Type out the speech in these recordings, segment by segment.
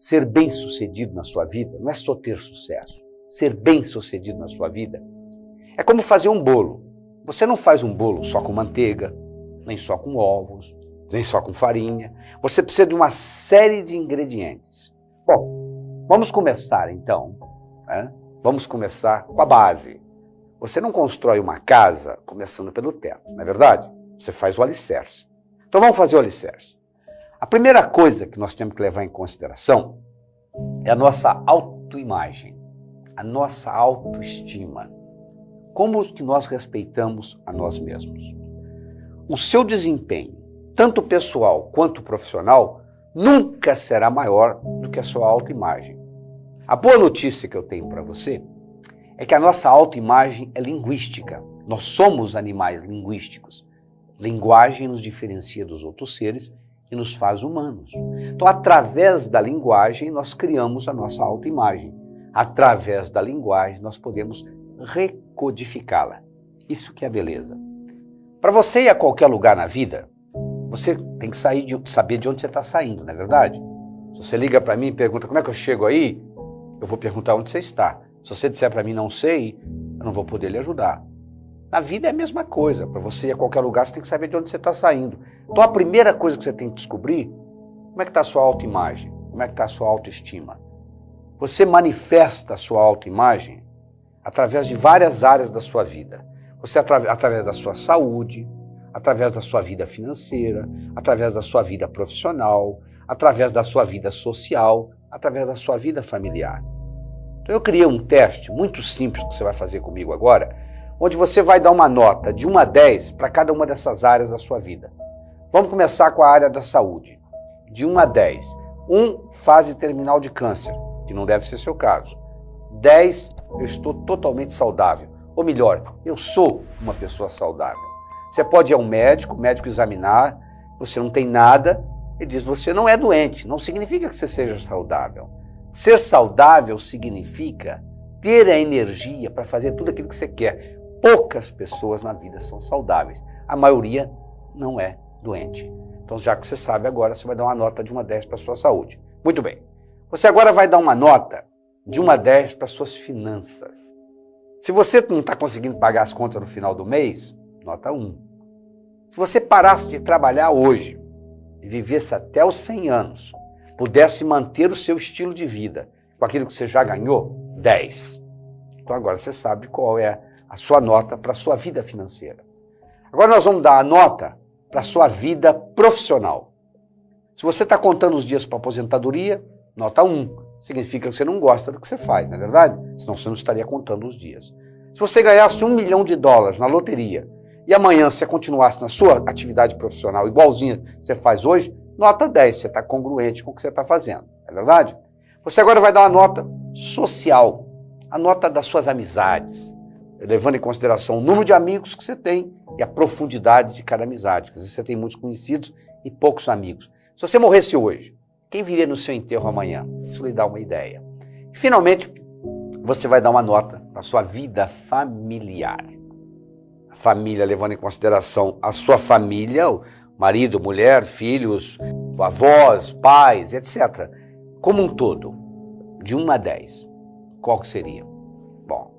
ser bem-sucedido na sua vida não é só ter sucesso. Ser bem-sucedido na sua vida é como fazer um bolo. Você não faz um bolo só com manteiga, nem só com ovos, nem só com farinha. Você precisa de uma série de ingredientes. Bom, vamos começar então, né? Vamos começar com a base. Você não constrói uma casa começando pelo teto, não é verdade? Você faz o alicerce. Então vamos fazer o alicerce. A primeira coisa que nós temos que levar em consideração é a nossa autoimagem, a nossa autoestima. Como que nós respeitamos a nós mesmos? O seu desempenho, tanto pessoal quanto profissional, nunca será maior do que a sua autoimagem. A boa notícia que eu tenho para você é que a nossa autoimagem é linguística. Nós somos animais linguísticos. Linguagem nos diferencia dos outros seres e nos faz humanos. Então, através da linguagem, nós criamos a nossa autoimagem. Através da linguagem, nós podemos recodificá-la. Isso que é beleza. Para você ir a qualquer lugar na vida, você tem que saber de onde você está saindo, não é verdade? Se você liga para mim e pergunta como é que eu chego aí, eu vou perguntar onde você está. Se você disser para mim não sei, eu não vou poder lhe ajudar. Na vida é a mesma coisa. Para você ir a qualquer lugar, você tem que saber de onde você está saindo. Então a primeira coisa que você tem que descobrir, como é que está a sua autoimagem? Como é que está a sua autoestima? Você manifesta a sua autoimagem através de várias áreas da sua vida. Você através da sua saúde, através da sua vida financeira, através da sua vida profissional, através da sua vida social, através da sua vida familiar. Então eu criei um teste muito simples que você vai fazer comigo agora, onde você vai dar uma nota de 1 a 10 para cada uma dessas áreas da sua vida. Vamos começar com a área da saúde. De 1 a 10. 1, fase terminal de câncer, que não deve ser seu caso. 10, eu estou totalmente saudável. Ou melhor, eu sou uma pessoa saudável. Você pode ir ao médico, o médico examinar, você não tem nada, ele diz, você não é doente, não significa que você seja saudável. Ser saudável significa ter a energia para fazer tudo aquilo que você quer. Poucas pessoas na vida são saudáveis, a maioria não é doente. Então, já que você sabe agora, você vai dar uma nota de 1 a 10 para a sua saúde. Muito bem. Você agora vai dar uma nota de 1 a 10 para as suas finanças. Se você não está conseguindo pagar as contas no final do mês, nota 1. Se você parasse de trabalhar hoje e vivesse até os 100 anos, pudesse manter o seu estilo de vida com aquilo que você já ganhou, 10. Então agora você sabe qual é a sua nota para a sua vida financeira. Agora nós vamos dar a nota para a sua vida profissional. Se você está contando os dias para aposentadoria, nota 1. Significa que você não gosta do que você faz, não é verdade? Senão você não estaria contando os dias. Se você ganhasse $1 milhão na loteria e amanhã você continuasse na sua atividade profissional igualzinha que você faz hoje, nota 10, você está congruente com o que você está fazendo, não é verdade? Você agora vai dar uma nota social, a nota das suas amizades, levando em consideração o número de amigos que você tem e a profundidade de cada amizade. Às vezes você tem muitos conhecidos e poucos amigos. Se você morresse hoje, quem viria no seu enterro amanhã? Isso lhe dá uma ideia. E, finalmente, você vai dar uma nota para a sua vida familiar. A família, levando em consideração a sua família, o marido, mulher, filhos, avós, pais, etc. Como um todo, de 1 a 10, qual que seria? Bom,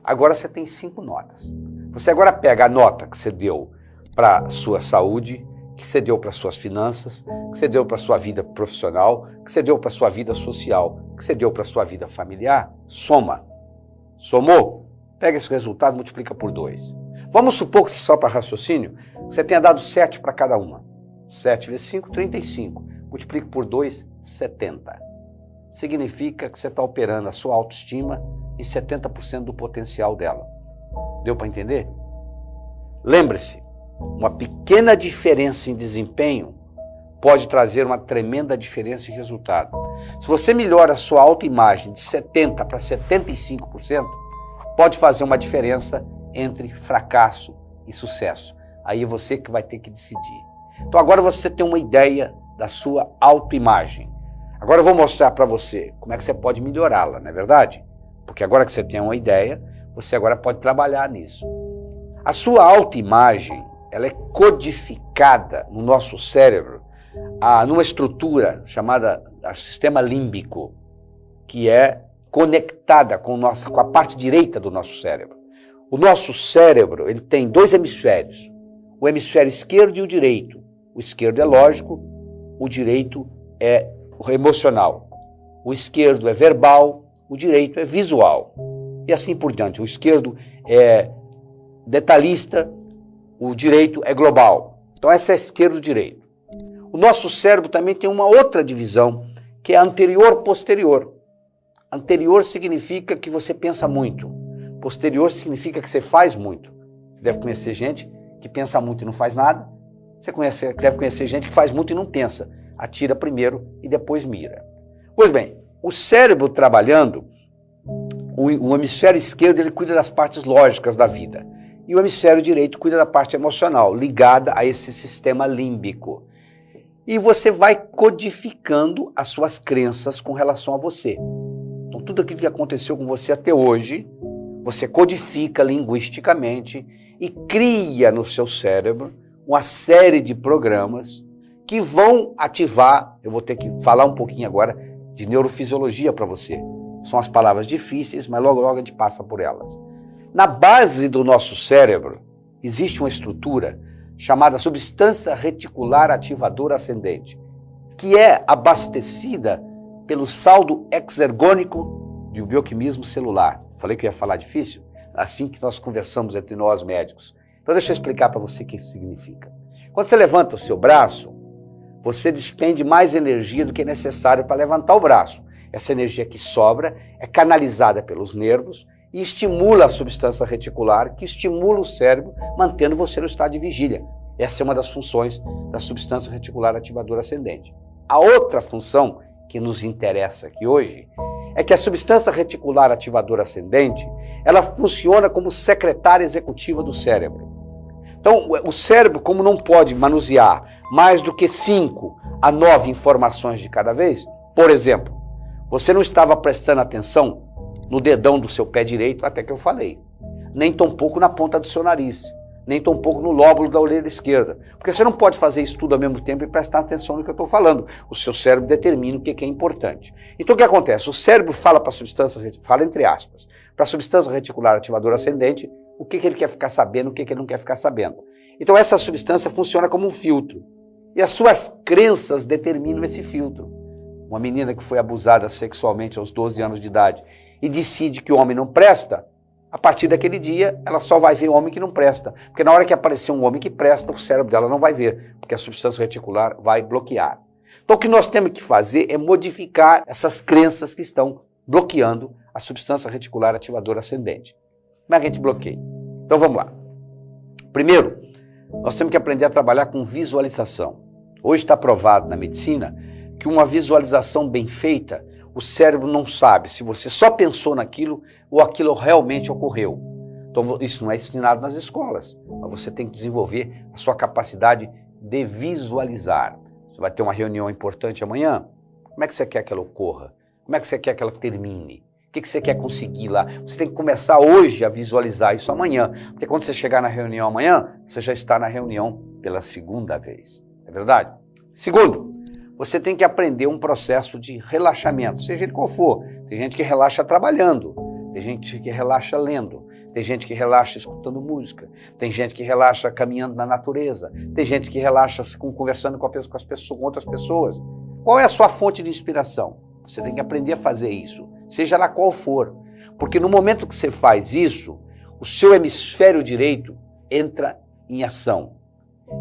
agora você tem 5 notas. Você agora pega a nota que você deu para a sua saúde, que você deu para suas finanças, que você deu para sua vida profissional, que você deu para sua vida social, que você deu para sua vida familiar, soma. Somou? Pega esse resultado e multiplica por 2. Vamos supor que, só para raciocínio, você tenha dado 7 para cada uma. 7 vezes 5, 35. Multiplica por 2, 70. Significa que você está operando a sua autoestima em 70% do potencial dela. Deu para entender? Lembre-se, uma pequena diferença em desempenho pode trazer uma tremenda diferença em resultado. Se você melhora a sua autoimagem de 70% para 75%, pode fazer uma diferença entre fracasso e sucesso. Aí é você que vai ter que decidir. Então agora você tem uma ideia da sua autoimagem. Agora eu vou mostrar para você como é que você pode melhorá-la, não é verdade? Porque agora que você tem uma ideia, você agora pode trabalhar nisso. A sua autoimagem, ela é codificada no nosso cérebro numa estrutura chamada o sistema límbico, que é conectada com a parte direita do nosso cérebro. O nosso cérebro, ele tem dois hemisférios, o hemisfério esquerdo e o direito. O esquerdo é lógico, o direito é emocional. O esquerdo é verbal, o direito é visual. E assim por diante. O esquerdo é detalhista, o direito é global. Então essa é esquerdo e direito. O nosso cérebro também tem uma outra divisão, que é anterior-posterior. Anterior significa que você pensa muito. Posterior significa que você faz muito. Você deve conhecer gente que pensa muito e não faz nada. Você deve conhecer gente que faz muito e não pensa. Atira primeiro e depois mira. Pois bem, o cérebro trabalhando, o hemisfério esquerdo ele cuida das partes lógicas da vida. E o hemisfério direito cuida da parte emocional, ligada a esse sistema límbico. E você vai codificando as suas crenças com relação a você. Então, tudo aquilo que aconteceu com você até hoje, você codifica linguisticamente e cria no seu cérebro uma série de programas que vão ativar, eu vou ter que falar um pouquinho agora de neurofisiologia para você. São as palavras difíceis, mas logo a gente passa por elas. Na base do nosso cérebro existe uma estrutura chamada substância reticular ativadora ascendente, que é abastecida pelo saldo exergônico do bioquímico celular. Falei que eu ia falar difícil? Assim que nós conversamos entre nós médicos. Então deixa eu explicar para você o que isso significa. Quando você levanta o seu braço, você despende mais energia do que é necessário para levantar o braço. Essa energia que sobra é canalizada pelos nervos e estimula a substância reticular, que estimula o cérebro, mantendo você no estado de vigília. Essa é uma das funções da substância reticular ativadora ascendente. A outra função que nos interessa aqui hoje é que a substância reticular ativadora ascendente, ela funciona como secretária executiva do cérebro. Então, o cérebro, como não pode manusear mais do que 5 a 9 informações de cada vez, por exemplo, você não estava prestando atenção no dedão do seu pé direito até que eu falei, nem tampouco na ponta do seu nariz, nem tampouco no lóbulo da orelha esquerda, porque você não pode fazer isso tudo ao mesmo tempo e prestar atenção no que eu estou falando. O seu cérebro determina o que é importante. Então o que acontece? O cérebro fala para a substância, fala entre aspas, para a substância reticular ativadora ascendente, o que ele quer ficar sabendo, o que ele não quer ficar sabendo. Então essa substância funciona como um filtro. E as suas crenças determinam esse filtro. Uma menina que foi abusada sexualmente aos 12 anos de idade e decide que o homem não presta, a partir daquele dia ela só vai ver o homem que não presta. Porque na hora que aparecer um homem que presta, o cérebro dela não vai ver, porque a substância reticular vai bloquear. Então o que nós temos que fazer é modificar essas crenças que estão bloqueando a substância reticular ativadora ascendente. Como é que a gente bloqueia? Então vamos lá. Primeiro, nós temos que aprender a trabalhar com visualização. Hoje está provado na medicina que uma visualização bem feita, o cérebro não sabe se você só pensou naquilo ou aquilo realmente ocorreu. Então isso não é ensinado nas escolas, mas você tem que desenvolver a sua capacidade de visualizar. Você vai ter uma reunião importante amanhã, como é que você quer que ela ocorra? Como é que você quer que ela termine? O que você quer conseguir lá? Você tem que começar hoje a visualizar isso amanhã, porque quando você chegar na reunião amanhã, você já está na reunião pela segunda vez. É verdade? Segundo, você tem que aprender um processo de relaxamento, seja ele qual for. Tem gente que relaxa trabalhando, tem gente que relaxa lendo, tem gente que relaxa escutando música, tem gente que relaxa caminhando na natureza, tem gente que relaxa conversando com outras pessoas. Qual é a sua fonte de inspiração? Você tem que aprender a fazer isso, seja lá qual for. Porque no momento que você faz isso, o seu hemisfério direito entra em ação.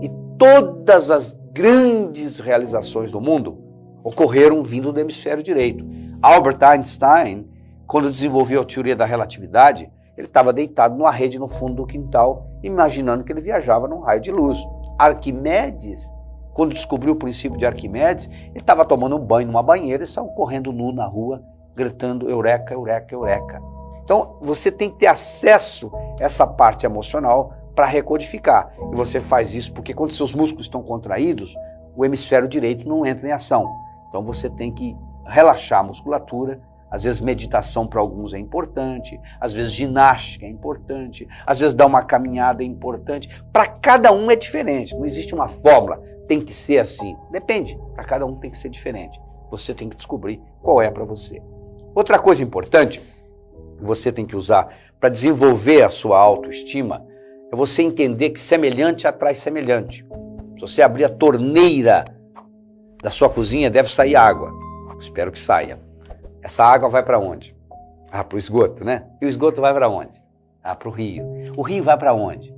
E todas as grandes realizações do mundo ocorreram vindo do hemisfério direito. Albert Einstein, quando desenvolveu a teoria da relatividade, ele estava deitado numa rede no fundo do quintal, imaginando que ele viajava num raio de luz. Arquimedes, quando descobriu o princípio de Arquimedes, ele estava tomando um banho numa banheira e saiu correndo nu na rua, gritando eureka, eureka, eureka. Então, você tem que ter acesso a essa parte emocional para recodificar. E você faz isso porque quando seus músculos estão contraídos, o hemisfério direito não entra em ação. Então você tem que relaxar a musculatura. Às vezes meditação para alguns é importante, às vezes ginástica é importante, às vezes dar uma caminhada é importante. Para cada um é diferente, não existe uma fórmula, tem que ser assim. Depende, para cada um tem que ser diferente. você tem que descobrir qual é para você. Outra coisa importante que você tem que usar para desenvolver a sua autoestima é você entender que semelhante atrai semelhante. Se você abrir a torneira da sua cozinha, deve sair água. Espero que saia. Essa água vai para onde? Para o esgoto, né? E o esgoto vai para onde? Para o rio. O rio vai para onde?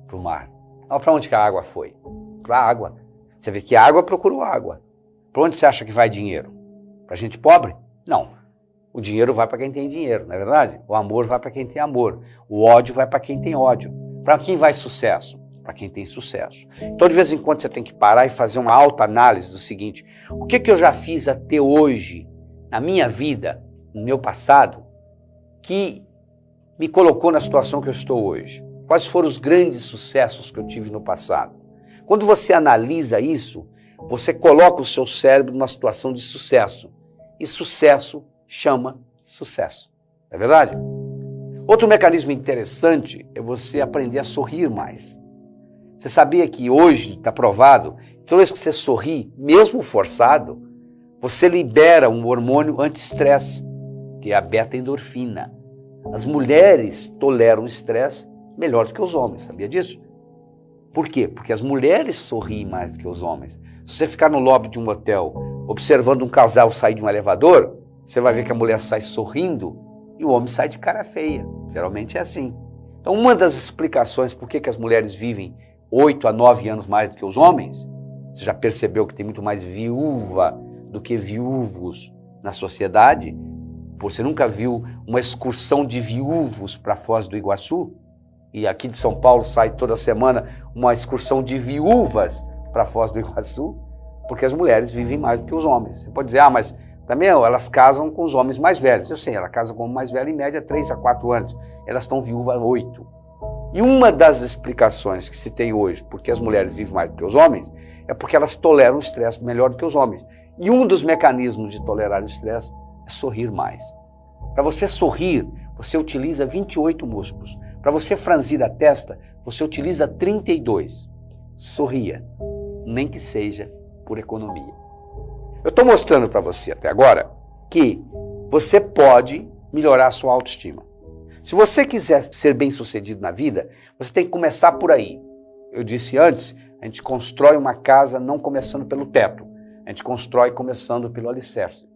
Para o mar. Para onde que a água foi? Para a água. Você vê que a água procurou água. Para onde você acha que vai dinheiro? Para gente pobre? Não. O dinheiro vai para quem tem dinheiro, não é verdade? O amor vai para quem tem amor. O ódio vai para quem tem ódio. Para quem vai sucesso? Para quem tem sucesso. Então, de vez em quando, você tem que parar e fazer uma autoanálise do seguinte: o que eu já fiz até hoje, na minha vida, no meu passado, que me colocou na situação que eu estou hoje? Quais foram os grandes sucessos que eu tive no passado? Quando você analisa isso, você coloca o seu cérebro numa situação de sucesso. E sucesso chama sucesso. Não é verdade? Outro mecanismo interessante é você aprender a sorrir mais. Você sabia que hoje está provado que toda vez que você sorri, mesmo forçado, você libera um hormônio anti-estresse, que é a beta-endorfina. As mulheres toleram o estresse melhor do que os homens, sabia disso? Por quê? Porque as mulheres sorriem mais do que os homens. Se você ficar no lobby de um hotel observando um casal sair de um elevador, você vai ver que a mulher sai sorrindo e o homem sai de cara feia. Geralmente é assim. Então, uma das explicações por que as mulheres vivem 8 a 9 anos mais do que os homens, você já percebeu que tem muito mais viúva do que viúvos na sociedade? Você nunca viu uma excursão de viúvos para Foz do Iguaçu? E aqui de São Paulo sai toda semana uma excursão de viúvas para Foz do Iguaçu? Porque as mulheres vivem mais do que os homens. Você pode dizer, mas também elas casam com os homens mais velhos. Eu sei, ela casa com o mais velho em média 3 a 4 anos. Elas estão viúvas 8. E uma das explicações que se tem hoje porque as mulheres vivem mais do que os homens é porque elas toleram o estresse melhor do que os homens. E um dos mecanismos de tolerar o estresse é sorrir mais. Para você sorrir, você utiliza 28 músculos. Para você franzir a testa, você utiliza 32. Sorria, nem que seja por economia. Eu estou mostrando para você até agora que você pode melhorar a sua autoestima. Se você quiser ser bem-sucedido na vida, você tem que começar por aí. Eu disse antes, a gente constrói uma casa não começando pelo teto, a gente constrói começando pelo alicerce.